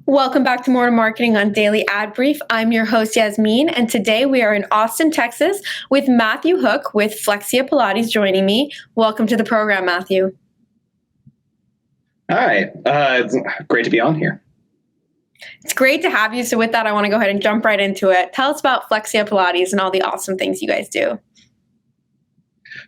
Welcome back to More Marketing on Daily Ad Brief. I'm your host, Yasmin, and today we are in Austin, Texas with Matthew Hook with Flexia Pilates joining me. Welcome to the program, Matthew. Hi, it's great to be on here. It's great to have you. So with that, I want to go ahead and jump right into it. Tell us about Flexia Pilates and all the awesome things you guys do.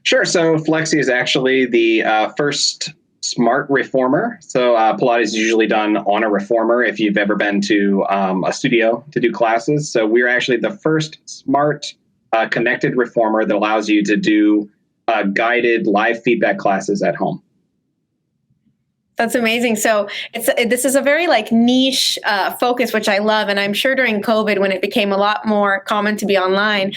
Sure. So Flexia is actually the first smart reformer. So Pilates is usually done on a reformer if you've ever been to a studio to do classes. So we're actually the first smart connected reformer that allows you to do guided live feedback classes at home. That's amazing. So this is a very niche focus, which I love. And I'm sure during COVID, when it became a lot more common to be online,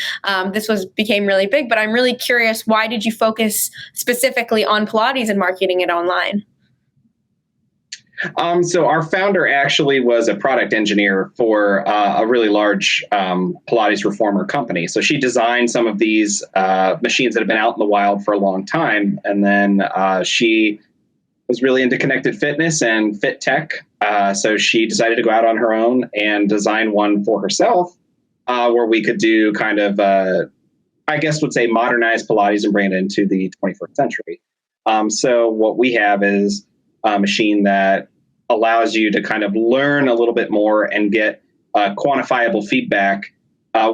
became really big. But I'm really curious, why did you focus specifically on Pilates and marketing it online? So our founder actually was a product engineer for a really large Pilates reformer company. So she designed some of these machines that have been out in the wild for a long time. And then she was really into connected fitness and fit tech. So she decided to go out on her own and design one for herself where we could do kind of, I guess would say modernize Pilates and bring it into the 21st century. So what we have is a machine that allows you to kind of learn a little bit more and get quantifiable feedback,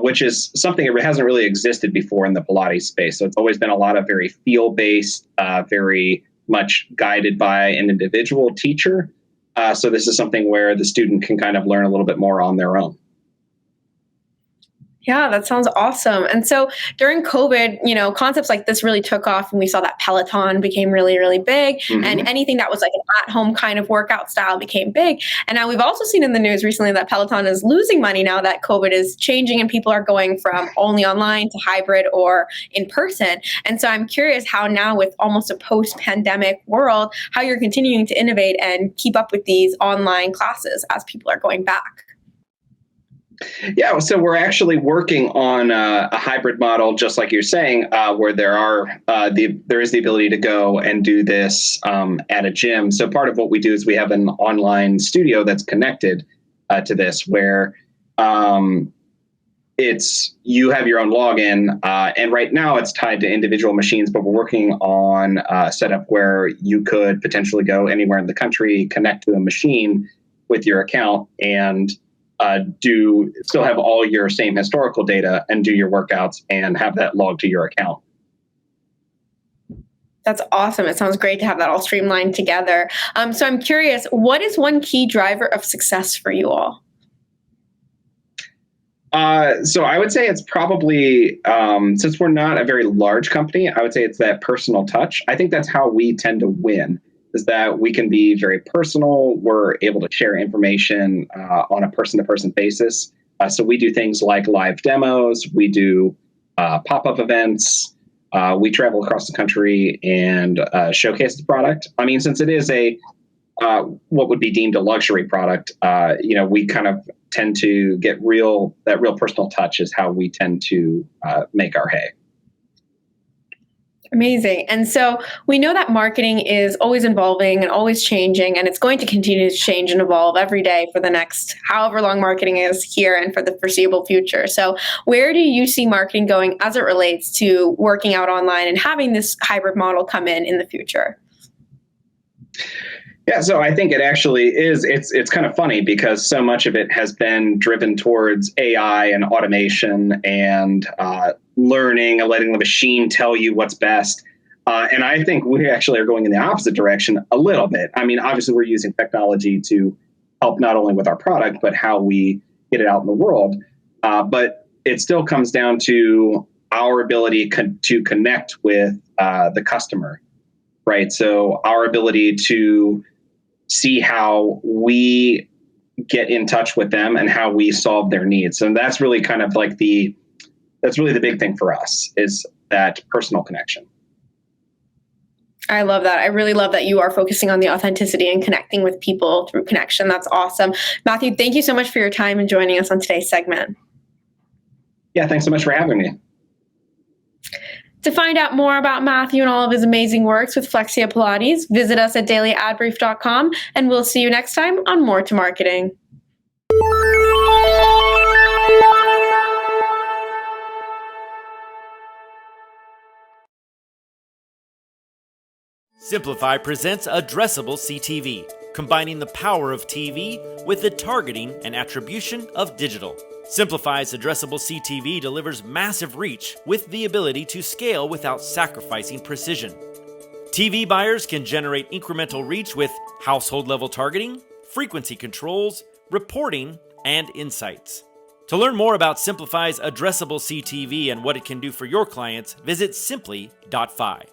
which is something that hasn't really existed before in the Pilates space. So it's always been a lot of very feel-based, very much guided by an individual teacher. So this is something where the student can kind of learn a little bit more on their own. Yeah, that sounds awesome. And so during COVID, concepts like this really took off, and we saw that Peloton became really, really big. Mm-hmm. And anything that was like an at-home kind of workout style became big. And now we've also seen in the news recently that Peloton is losing money now that COVID is changing and people are going from only online to hybrid or in person. And so I'm curious how now, with almost a post-pandemic world, how you're continuing to innovate and keep up with these online classes as people are going back. Yeah, so we're actually working on a hybrid model, just like you're saying, where there is the ability to go and do this at a gym. So part of what we do is we have an online studio that's connected to this, where you have your own login, and right now it's tied to individual machines. But we're working on a setup where you could potentially go anywhere in the country, connect to a machine with your account, and still have all your same historical data and do your workouts and have that logged to your account. That's awesome. It sounds great to have that all streamlined together. So I'm curious, what is one key driver of success for you all? So I would say it's probably, since we're not a very large company, I would say it's that personal touch. I think that's how we tend to win, is that we can be very personal. We're able to share information on a person-to-person basis. So we do things like live demos. We do pop-up events. We travel across the country and showcase the product. I mean, since it is what would be deemed a luxury product, we kind of tend to get that real personal touch is how we tend to make our hay. Amazing. And so we know that marketing is always evolving and always changing, and it's going to continue to change and evolve every day for the next however long marketing is here and for the foreseeable future. So where do you see marketing going as it relates to working out online and having this hybrid model come in the future? Yeah, so I think it actually is. It's kind of funny because so much of it has been driven towards AI and automation and learning and letting the machine tell you what's best. And I think we actually are going in the opposite direction a little bit. I mean, obviously, we're using technology to help not only with our product, but how we get it out in the world. But it still comes down to our ability to connect with the customer, right? So our ability to see how we get in touch with them and how we solve their needs. And that's really kind of that's really the big thing for us, is that personal connection. I love that. I really love that you are focusing on the authenticity and connecting with people through connection. That's awesome. Matthew, thank you so much for your time and joining us on today's segment. Yeah, thanks so much for having me. To find out more about Matthew and all of his amazing works with Flexia Pilates, visit us at dailyadbrief.com, and we'll see you next time on More to Marketing. Simplify presents Addressable CTV, combining the power of TV with the targeting and attribution of digital. Simplify's Addressable CTV delivers massive reach with the ability to scale without sacrificing precision. TV buyers can generate incremental reach with household-level targeting, frequency controls, reporting, and insights. To learn more about Simplify's Addressable CTV and what it can do for your clients, visit simply.fi.